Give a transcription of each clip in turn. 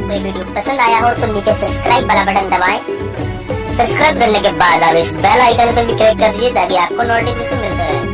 आपको ये वीडियो पसंद आया हो तो नीचे सब्सक्राइब वाला बटन दबाएं। सब्सक्राइब करने के बाद आप इस बेल आइकन पर भी क्लिक कर दीजिए ताकि आपको नोटिफिकेशन मिलते रहे।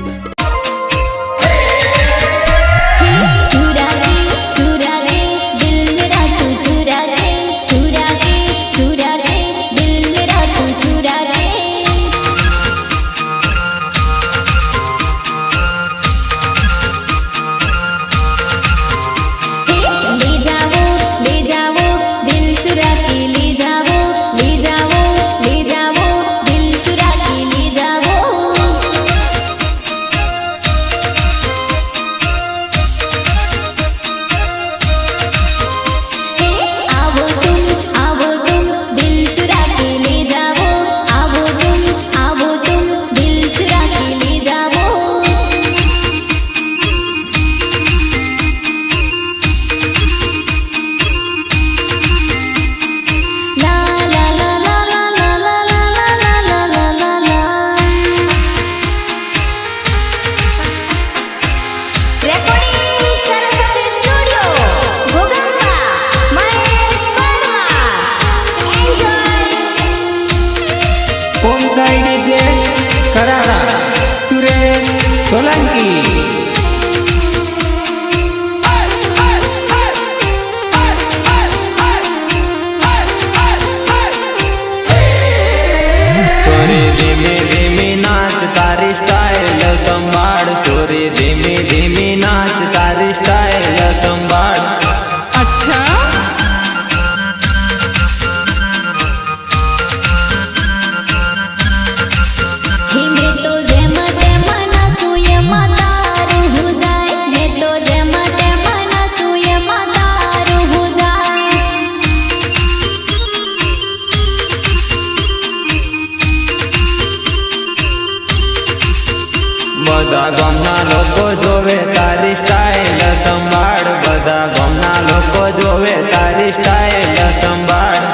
कराड़ा सुरेश सोलंकी। छोरी धीमी धीमी नाच तारी स्टाइल संभाड़, छोरी धीमी धीमी नाच तारी स्टाइल संभाड़। अच्छा बधा गामना लोको जोवे तारी स्टाइल संभाड़, बधा गामना लोको जोवे तारी स्टाइल संभाड़।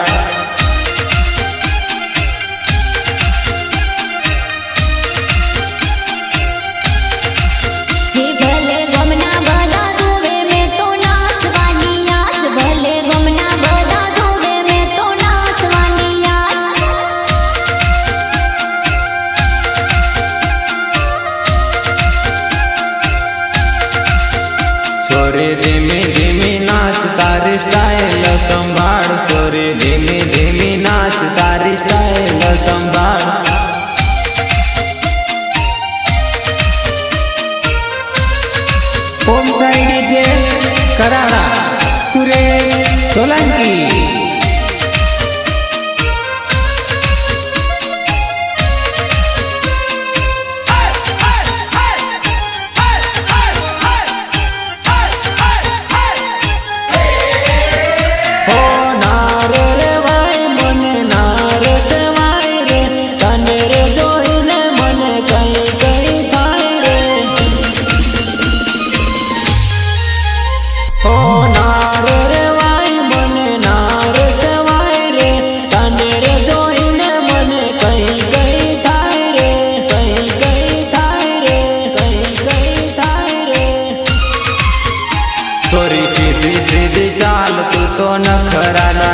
छोरी धीमी धीमी नाच तारी स्टाइल संभाड़, छोरी धीमी धीमी नाच तारी स्टाइल संभाड़। ओम साई डीजे कराड़ा सुरेश सोलंकी। छोरी सीधी सीधी चाल तू तो नखरा ना